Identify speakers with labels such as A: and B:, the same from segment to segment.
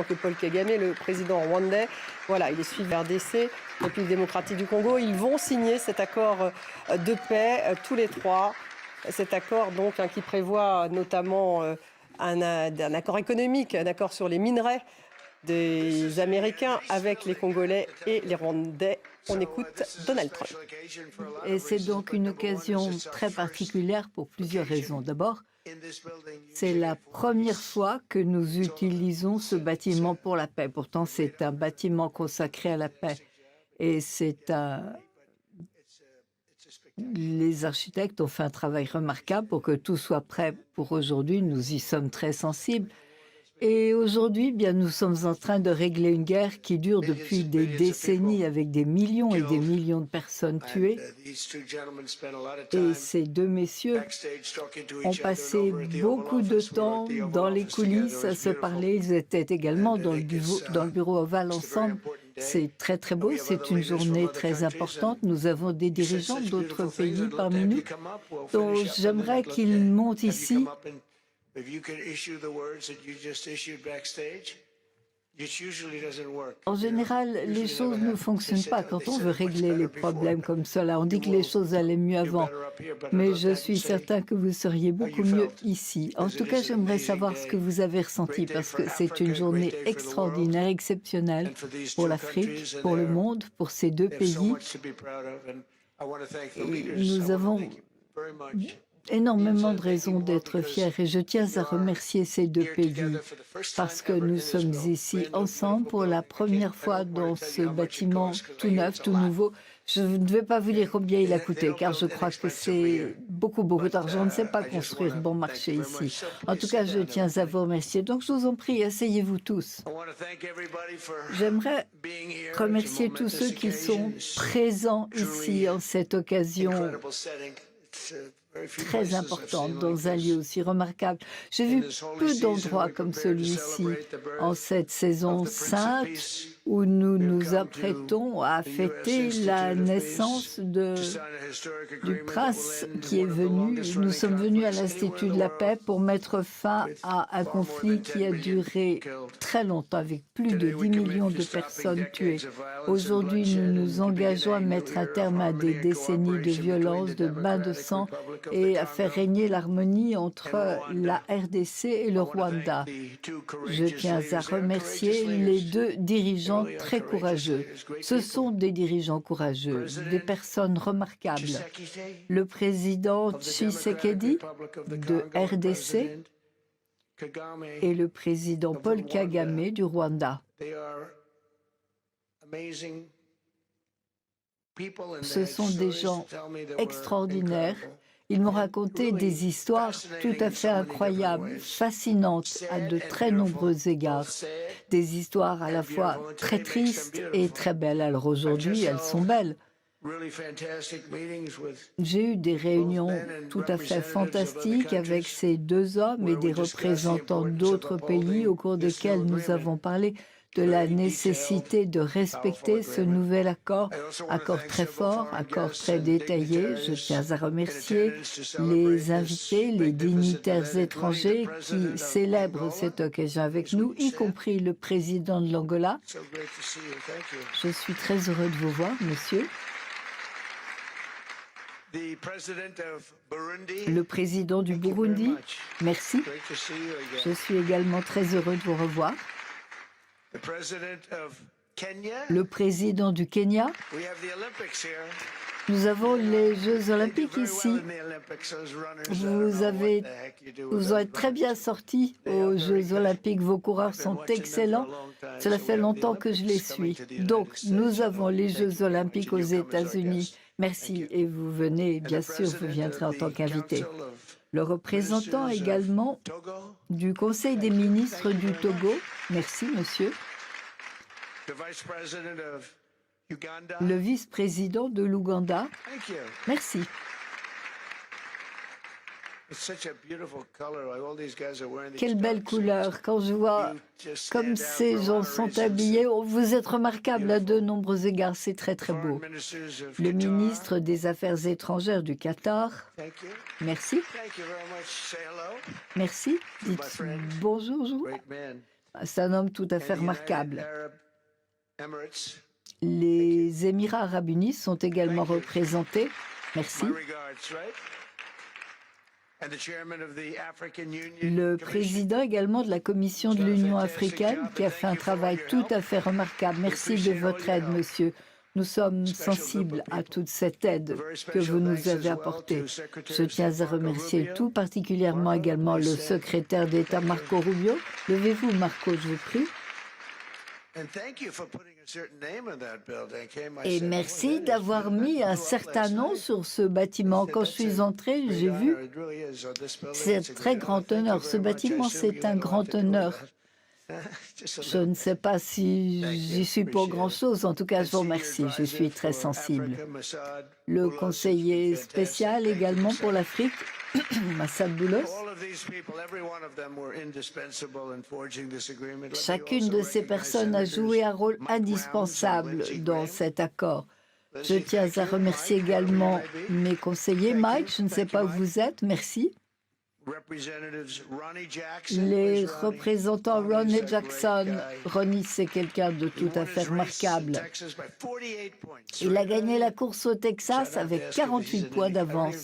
A: que Paul Kagame, le président rwandais. Voilà, il est suivi de RDC, République démocratique du Congo. Ils vont signer cet accord de paix, tous les trois. Cet accord donc qui prévoit notamment un accord économique, un accord sur les minerais des Américains avec les Congolais et les Rwandais. On écoute Donald Trump.
B: Et c'est donc une occasion très particulière pour plusieurs raisons. D'abord, c'est la première fois que nous utilisons ce bâtiment pour la paix. Pourtant, c'est un bâtiment consacré à la paix. Et les architectes ont fait un travail remarquable pour que tout soit prêt pour aujourd'hui. Nous y sommes très sensibles. Et aujourd'hui, bien, nous sommes en train de régler une guerre qui dure depuis des décennies avec des millions et des millions de personnes tuées. Et ces deux messieurs ont passé beaucoup de temps dans les coulisses à se parler. Ils étaient également dans le bureau ovale ensemble. C'est très, très beau. C'est une journée très importante. Nous avons des dirigeants d'autres pays parmi nous. Donc, j'aimerais qu'ils montent ici. En général, les choses ne fonctionnent pas quand on veut régler les problèmes comme cela. On dit que les choses allaient mieux avant, mais je suis certain que vous seriez beaucoup mieux ici. En tout cas, j'aimerais savoir ce que vous avez ressenti parce que c'est une journée extraordinaire, exceptionnelle pour l'Afrique, pour le monde, pour ces deux pays. Et nous avons énormément de raisons d'être fiers et je tiens à remercier ces deux pays parce que nous sommes ici ensemble pour la première fois dans ce bâtiment tout neuf, tout nouveau. Je ne vais pas vous dire combien il a coûté car je crois que c'est beaucoup, beaucoup d'argent. On ne sait pas construire bon marché ici. En tout cas, je tiens à vous remercier. Donc, je vous en prie, asseyez-vous tous. J'aimerais remercier tous ceux qui sont présents ici en cette occasion très importante dans un lieu aussi remarquable. J'ai vu peu d'endroits comme celui-ci en cette saison sainte où nous nous apprêtons à fêter la naissance du prince qui est venu. Nous sommes venus à l'Institut de la paix pour mettre fin à un conflit qui a duré très longtemps avec plus de 10 millions de personnes tuées. Aujourd'hui, nous nous engageons à mettre un terme à des décennies de violence, de bains de sang et à faire régner l'harmonie entre la RDC et le Rwanda. Je tiens à remercier les deux dirigeants très courageux. Ce sont des dirigeants courageux, des personnes remarquables. Le président Tshisekedi de RDC et le président Paul Kagame du Rwanda. Ce sont des gens extraordinaires. Ils m'ont raconté des histoires tout à fait incroyables, fascinantes à de très nombreux égards. Des histoires à la fois très tristes et très belles. Alors aujourd'hui, elles sont belles. J'ai eu des réunions tout à fait fantastiques avec ces deux hommes et des représentants d'autres pays au cours desquels nous avons parlé de la nécessité de respecter ce nouvel accord, accord très fort, accord très détaillé. Je tiens à remercier les invités, les dignitaires étrangers qui célèbrent cette occasion avec nous, y compris le président de l'Angola. Je suis très heureux de vous voir, monsieur. Le président du Burundi, merci. Je suis également très heureux de vous revoir. Le président du Kenya. Nous avons les Jeux olympiques ici. Vous êtes très bien sortis aux Jeux olympiques. Vos coureurs sont excellents. Cela fait longtemps que je les suis. Donc, nous avons les Jeux olympiques aux États-Unis. Merci. Et vous venez, bien sûr, vous viendrez en tant qu'invité. Le représentant également du Conseil des ministres du Togo. Merci, monsieur. Le vice-président de l'Ouganda. Merci. Quelle belle couleur. Quand je vois comme ces gens sont habillés, vous êtes remarquables à de nombreux égards. C'est très, très beau. Le ministre des Affaires étrangères du Qatar. Merci. Merci. Dites bonjour. C'est un homme tout à fait remarquable. Les Émirats arabes unis sont également représentés. Merci. Le président également de la Commission de l'Union africaine qui a fait un travail tout à fait remarquable. Merci de votre aide, monsieur. Nous sommes sensibles à toute cette aide que vous nous avez apportée. Je tiens à remercier tout particulièrement également le secrétaire d'État Marco Rubio. Levez-vous, Marco, je vous prie. Et merci d'avoir mis un certain nom sur ce bâtiment. Quand je suis entrée, j'ai vu. C'est un très grand honneur. Ce bâtiment, c'est un grand honneur. Je ne sais pas si j'y suis pour grand-chose. En tout cas, je vous remercie. Je suis très sensible. Le conseiller spécial également pour l'Afrique, Massad Boulos. Chacune de ces personnes a joué un rôle indispensable dans cet accord. Je tiens à remercier également mes conseillers. Mike, je ne sais pas où vous êtes. Merci. Les représentants Ronnie Jackson. Ronnie, c'est quelqu'un de tout à fait remarquable. Il a gagné la course au Texas avec 48 points d'avance.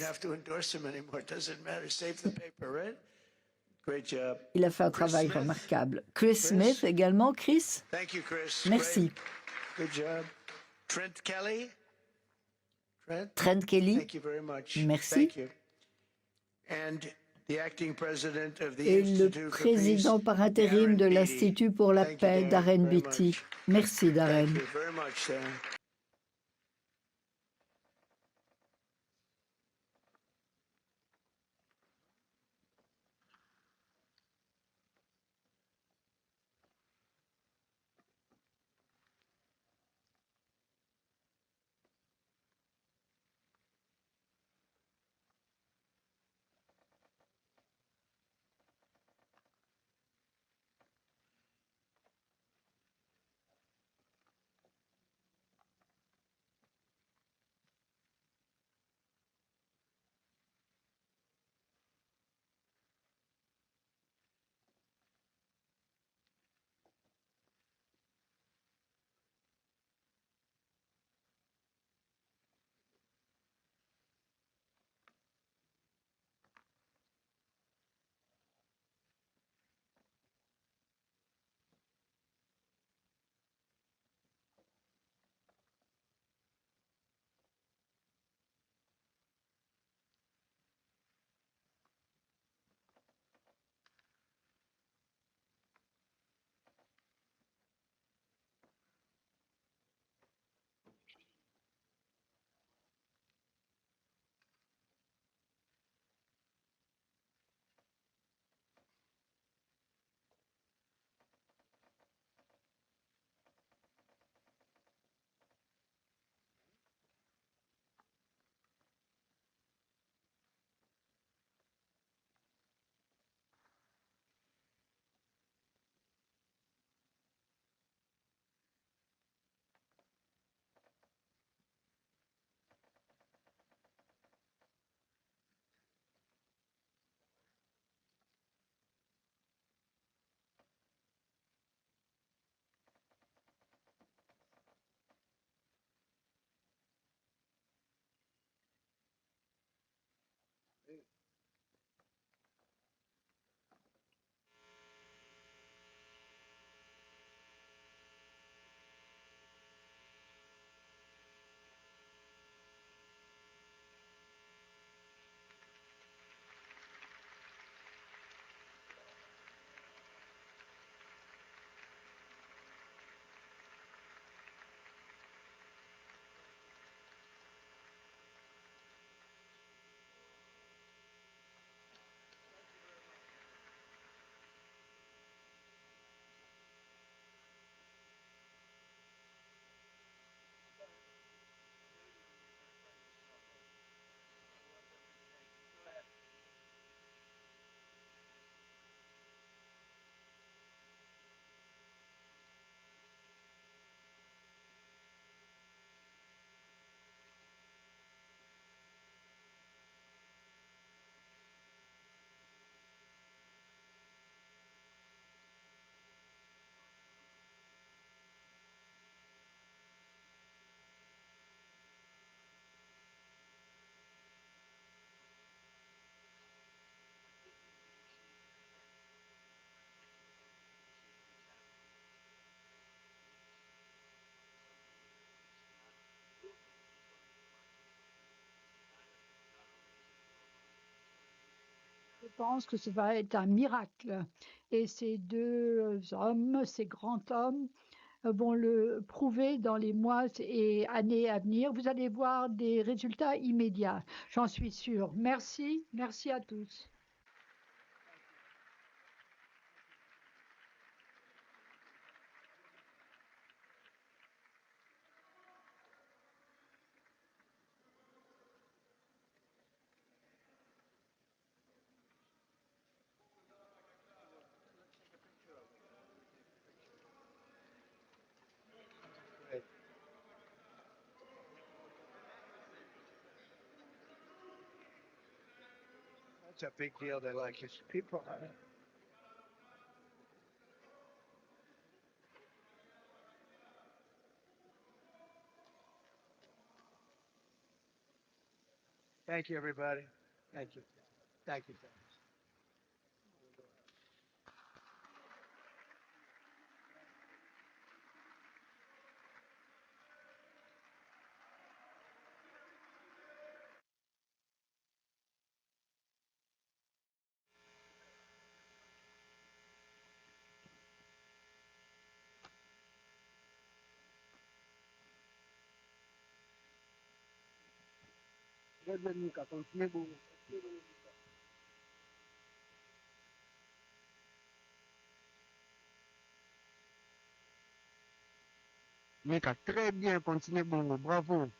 B: Il a fait un travail remarquable. Chris Smith également. Chris, merci. Trent Kelly, merci. Et le président par intérim de l'Institut pour la paix, Darren Beattie. Merci, Darren.
C: pense que ça va être un miracle. Et ces deux hommes, ces grands hommes, vont le prouver dans les mois et années à venir. Vous allez voir des résultats immédiats, j'en suis sûre. Merci, merci à tous.
D: It's a big deal. They like his people. Thank you, everybody. Thank you. Thank you. Mika, très bien, continuez bon, bravo.